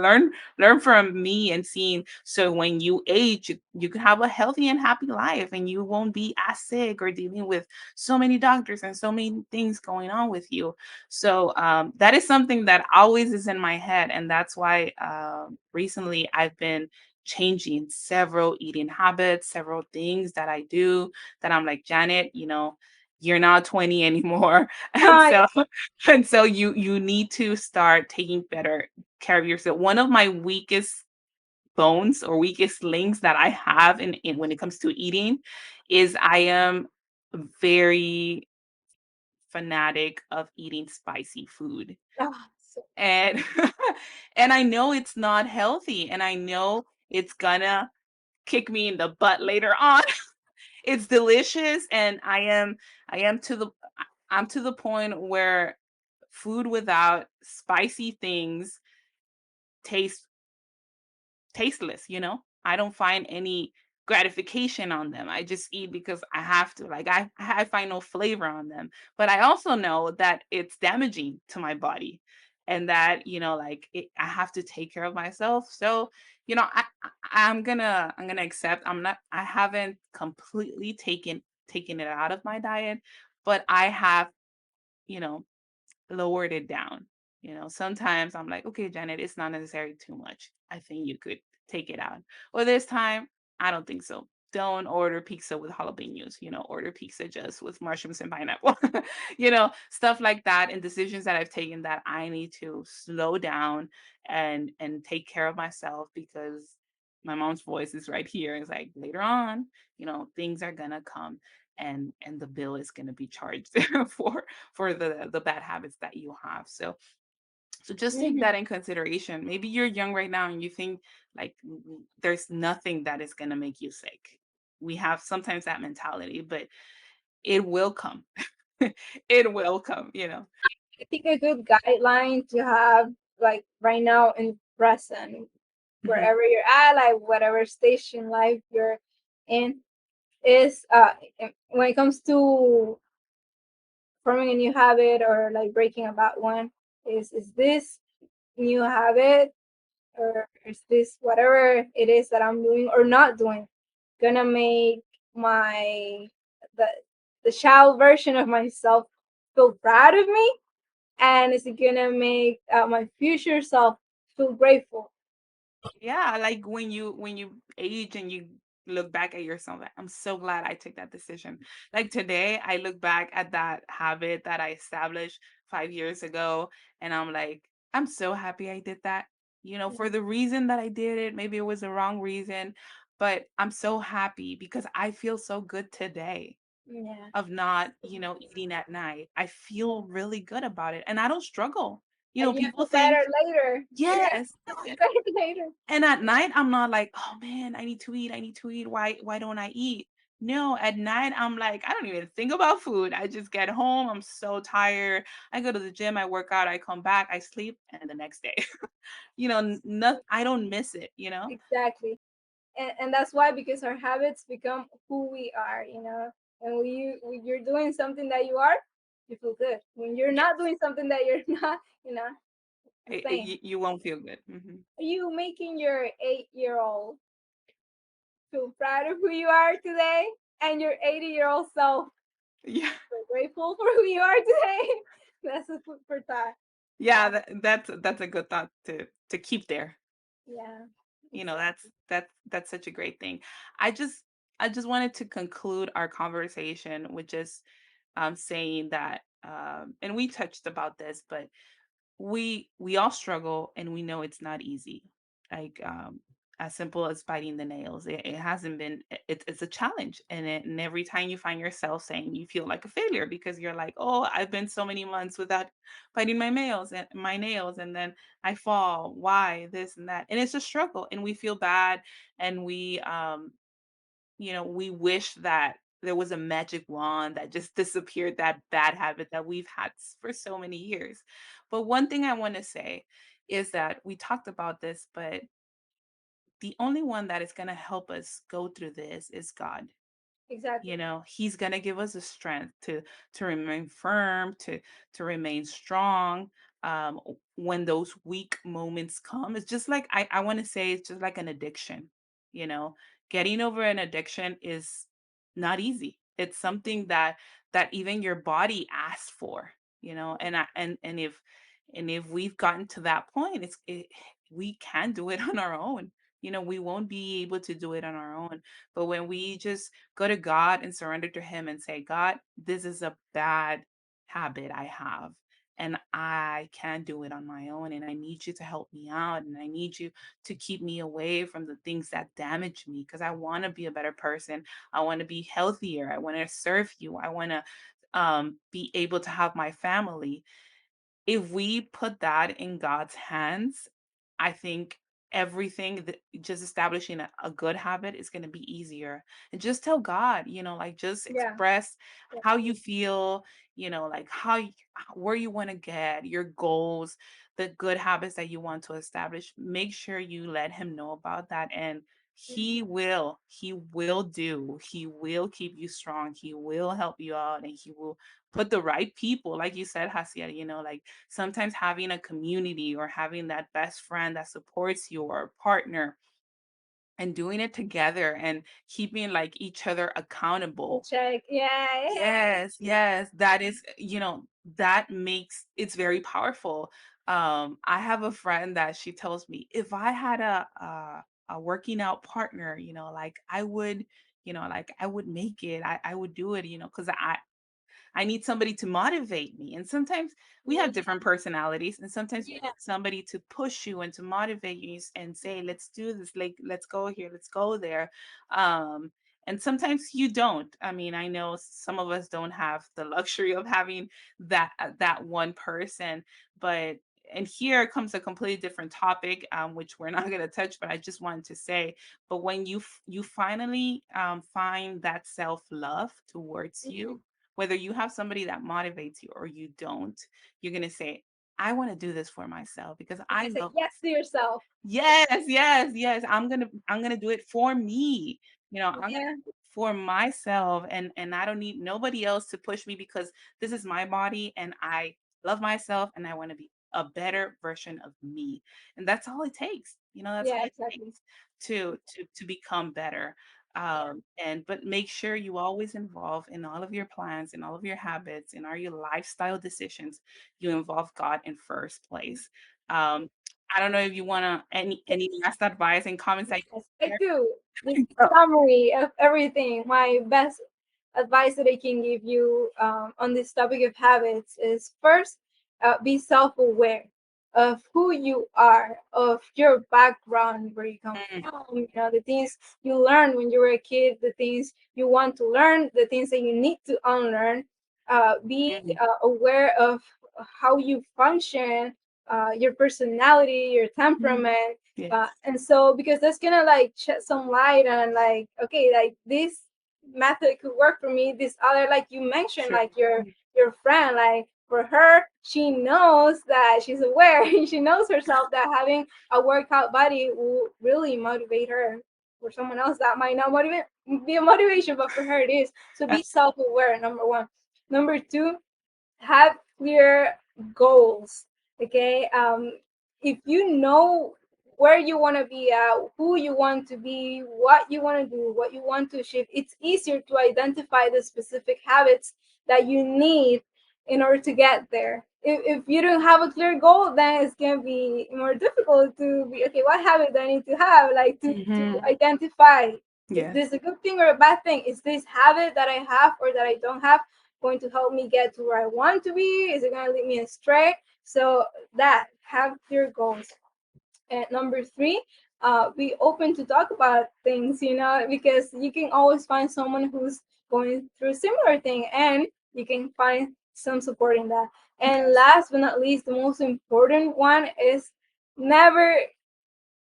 learn from me and seeing, so when you age, you can have a healthy and happy life and you won't be as sick or dealing with so many doctors and so many things going on with you. So that is something that always is in my head. And that's why recently I've been changing several eating habits, several things that I do that I'm like, Janet, you know, you're not 20 anymore. And Hi. so and so you need to start taking better care of yourself. One of my weakest bones or weakest links that I have in when it comes to eating is I am very fanatic of eating spicy food. So And and I know it's not healthy and I know it's gonna kick me in the butt later on. It's delicious and I am to the I'm to the point where food without spicy things tastes tasteless, you know? I don't find any gratification on them. I just eat because I have to. Like I find no flavor on them. But I also know that it's damaging to my body and that, you know, like I have to take care of myself. So, you know, I'm gonna accept I haven't completely taken it out of my diet, but I have, you know, lowered it down. You know, sometimes I'm like, okay, Janet, it's not necessarily too much. I think you could take it out. Or this time, I don't think so. Don't order pizza with jalapenos, you know, order pizza just with mushrooms and pineapple, you know, stuff like that. And decisions that I've taken that I need to slow down and take care of myself because my mom's voice is right here. It's like later on, you know, things are gonna come and the bill is gonna be charged for the bad habits that you have. So just take mhm. that in consideration. Maybe you're young right now and you think like there's nothing that is going to make you sick. We have sometimes that mentality, but it will come. It will come, you know. I think a good guideline to have like right now in present, Mhm. wherever you're at, like whatever station life you're in, is when it comes to forming a new habit or like breaking a bad one, is this new habit or is this whatever it is that I'm doing or not doing gonna make my the the child version of myself feel proud of me, and is it gonna make my future self feel grateful? Yeah, like when you age and you look back at yourself, like, I'm so glad I took that decision. Like today, I look back at that habit that I established 5 years ago, and I'm like, I'm so happy I did that. You know, for the reason that I did it, maybe it was the wrong reason, but I'm so happy because I feel so good today. Yeah. of not, eating at night. I feel really good about it and I don't struggle. And you People feel think, better later. You're gonna yes. feel better later. And at night, I'm not like, "Oh, man, I need to eat, I need to eat. Why don't I eat?" No, at night, I'm like, I don't even think about food. I just get home, I'm so tired. I go to the gym, I work out, I come back, I sleep, and the next day, I don't miss it, you know? Exactly. And that's why, because our habits become who we are, and when you're doing something that you are, you feel good. When you're not Yes. doing something that you're not, the same. You won't feel good. Are you making your 8-year-old feel proud of who you are today, and your 80-year-old self Yeah. feel grateful for who you are today? That's a food for thought. Yeah, Yeah. that's a good thought to keep there. Yeah. That's Exactly. that's such a great thing. I just I just wanted to conclude our conversation with just saying that and we touched about this, but we all struggle and we know it's not easy. Like as simple as biting the nails. It hasn't been it's a challenge and every time you find yourself saying you feel like a failure because you're like, "Oh, I've been so many months without biting my nails and then I fall. Why? This and that." And it's a struggle and we feel bad and we wish that there was a magic wand that just disappeared that bad habit that we've had for so many years. But one thing I want to say is that we talked about this, but the only one that is going to help us go through this is God. Exactly. He's going to give us the strength to remain firm, to remain strong when those weak moments come. It's just like I want to say it's just like an addiction. you know Getting over an addiction is not easy. It's something that even your body asks for. And if we've gotten to that point, we can do it on our own. We won't be able to do it on our own. But when we just go to God and surrender to Him and say, God, this is a bad habit I have, and I can't do it on my own. And I need you to help me out. And I need you to keep me away from the things that damage me because I want to be a better person. I want to be healthier. I want to serve you. I want to be able to have my family. If we put that in God's hands, I think everything that just establishing a good habit is going to be easier. And just tell God, like just Yeah. express how you Definitely. feel, like where you want to get, your goals, the good habits that you want to establish. Make sure you let him know about that and he will keep you strong. He will help you out and he will put the right people, like you said, Hasia, like sometimes having a community or having that best friend that supports you or a partner and doing it together and keeping like each other The accountable. check. Yeah. Yes, yes, that is, that makes it's very powerful. I have a friend that she tells me if I had a working out partner, like I would make it. I would do it, because I need somebody to motivate me. And sometimes we have Yeah. different personalities, and sometimes you Yeah. need somebody to push you and to motivate you and say, let's do this, like, let's go here, let's go there. Um, and sometimes you don't. I mean, I know some of us don't have the luxury of having that one person, but and here comes a completely different topic, which we're not going to touch, but I just wanted to say, but when you finally find that self love towards Mhm. you, whether you have somebody that motivates you or you don't, you're going to say, I want to do this for myself because You I can say love yes to myself. yourself. Yes, yes, yes. I'm gonna do it for me. I'm gonna Yeah. do it for myself and I don't need nobody else to push me because this is my body and I love myself and I want to be a better version of me. And that's all it takes. That's all Yeah. it Exactly. takes to become better. And but make sure you always involve in all of your plans, in all of your habits, in all your lifestyle decisions, you involve God in first place. Um, I don't know if you wanna any last advice and comments that Yes, you I share? do. The Oh, summary of everything, my best advice that I can give you on this topic of habits is first, be self aware. of who you are, of your background, where you come Mm, from, you know, the things you learned when you were a kid, the things you want to learn, the things that you need to unlearn. Be mm, aware of how you function, your personality, your mm. temperament. Yes. And so, because that's gonna like shed some light on like, okay, like this method could work for me. This other, like you mentioned, True. like your friend, like for her, she knows that she's aware, she knows herself that having a workout body will really motivate her. For someone else, that might not motivate be a motivation, but for her it is. So Uh, be self-aware, number one. Number two, have clear goals. Okay, if you know where you want to be at, who you want to be, what you want to do, what you want to achieve, it's easier to identify the specific habits that you need in order to get there. If you don't have a clear goal, then it's going to be more difficult to be, okay, what habit do I need to have, like to mhm. identify, is Yes. this a good thing or a bad thing? Is this habit that I have or that I don't have going to help me get to where I want to be? Is it going to lead me astray? So that, have clear goals. And number three, be open to talk about things, you know, because you can always find someone who's going through a similar thing, and you can find some support in that. And Yes. last but not least, the most important one is never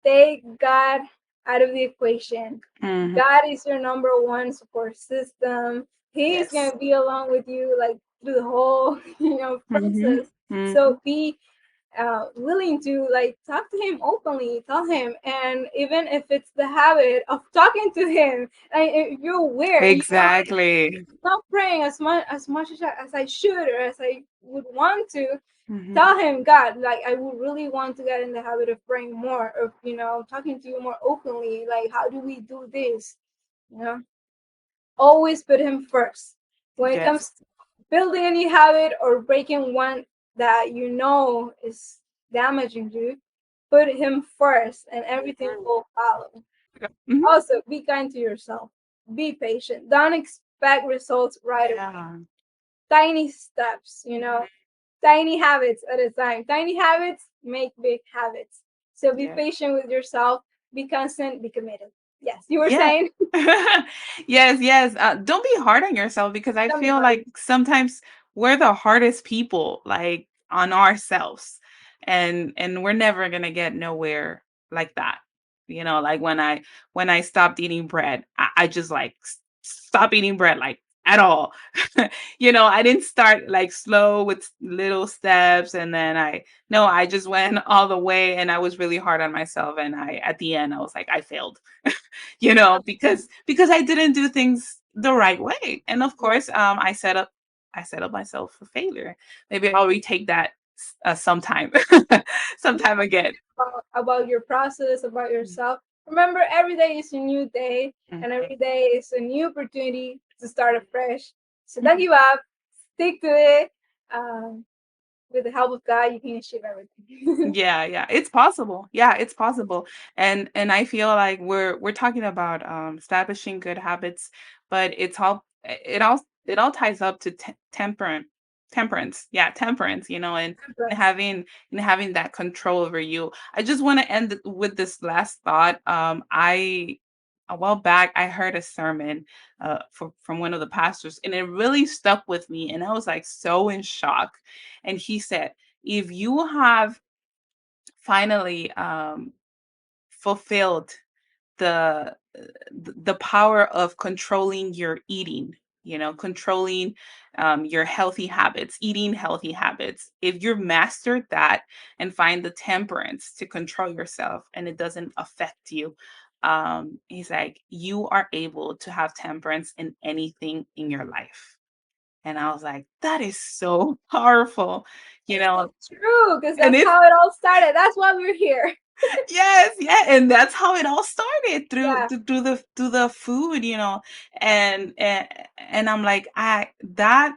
take God out of the equation. Mhm. God is your number one support system. He is Yes. gonna be along with you like through the whole Mhm. process. Mhm. So be willing to like talk to him openly, tell him, and even if it's the habit of talking to him, and if you're aware and you know Exactly. not praying as much as I should or as I would want to, Mhm. tell him, God, like I would really want to get in the habit of praying more, of talking to you more openly. Like, how do we do this? You know, always put him first when it Yes. comes to building any habit or breaking one that is damaging you. Put him first, and everything Mhm. will follow. Mhm. Also, be kind to yourself. Be patient. Don't expect results right away. Yeah. Tiny steps, Mhm. tiny habits at a time. Tiny habits make big habits. So be Yes. patient with yourself, be constant, be committed. Yes, you were Yeah. saying. Yes, yes. Don't be hard on yourself because I Don't be feel hard. like sometimes we're the hardest people like on ourselves and we're never going to get nowhere like that. Like when I stopped eating bread, I just like stop eating bread like at all. I didn't start like slow with little steps and then I just went all the way and I was really hard on myself and I at the end I was like I failed. Because I didn't do things the right way. And of Yeah. course, I set up myself for failure. Maybe I'll retake that sometime, sometime again. About your process, about yourself. Remember, every day is a new day, and Mhm, every day is a new opportunity to start afresh. So don't mhm. give up. Stick to it. Um, with the help of God, you can achieve everything. Yeah, yeah, it's possible. Yeah, it's possible. And I feel like we're talking about establishing good habits, but it all ties up to temperance. Yeah, temperance, and having that control over you. I just want to end with this last thought. I A while back I heard a sermon from one of the pastors and it really stuck with me and I was like so in shock. And he said, if you have finally fulfilled the the power of controlling your eating, controlling your healthy habits, eating healthy habits. If you've mastered that and find the temperance to control yourself and it doesn't affect you, he's like, you are able to have temperance in anything in your life. And I was like, that is so powerful, you It's know, so true, because and that's it's how it all started. That's why we're here. yes, yeah, and that's how it all started through Yeah, through the food, and I'm like, that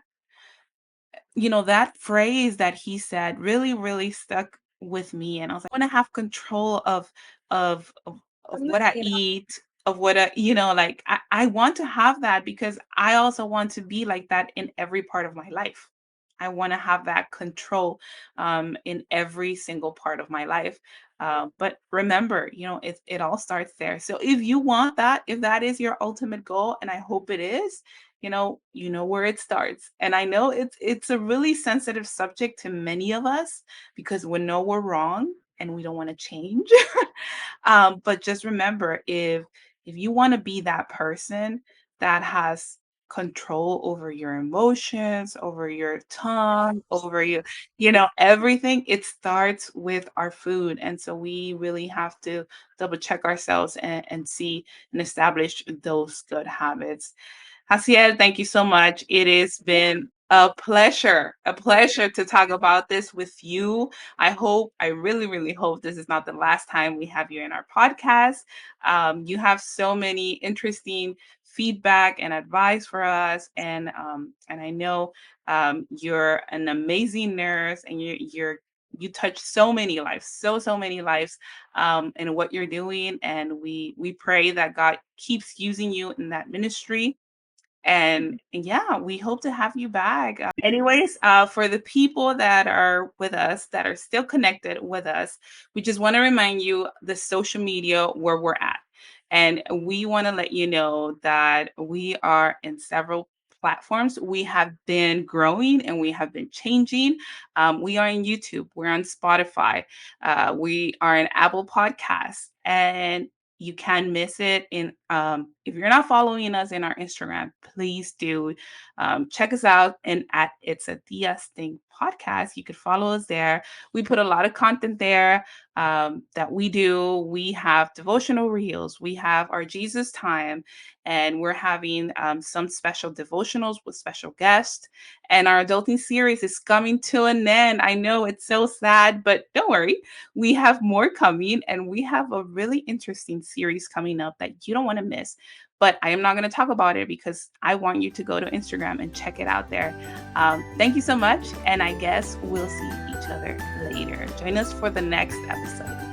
phrase that he said really, really stuck with me, and I was like, I want to have control of I'm the what I same. eat, of what like I want to have that because I also want to be like that in every part of my life. I want to have that control in every single part of my life. But remember, it all starts there. So if you want that, if that is your ultimate goal, and I hope it is, you know where it starts. And I know it's a really sensitive subject to many of us because we know we're wrong and we don't want to change. But just remember, if you want to be that person that has control over your emotions, over your tongue, over everything, it starts with our food. And so we really have to double check ourselves and see and establish those good habits. Jasiel, thank you so much. It has been a pleasure to talk about this with you. I really, really hope this is not the last time we have you in our podcast. You have so many interesting feedback and advice for us, and I know you're an amazing nurse, and you touch so many lives, so many lives in what you're doing, and we pray that God keeps using you in that ministry and yeah, we hope to have you back. Anyways, for the people that are with us, that are still connected with us, we just want to remind you the social media where we're at. And we want to let you know that we are in several platforms. We have been growing and we have been changing. We are on YouTube, we're on Spotify, we are in Apple Podcasts, and you can miss it in if you're not following us in our Instagram, please do check us out and at It's a Diaz Thing podcast. You could follow us there. We put a lot of content there that we do. We have devotional reels, we have our Jesus time, and we're having some special devotionals with special guests. And our adulting series is coming to an end. I know it's so sad, but don't worry, we have more coming, and we have a really interesting series coming up that you don't want to miss. But I am not going to talk about it because I want you to go to Instagram and check it out there. Thank you so much. And I guess we'll see each other later. Join us for the next episode.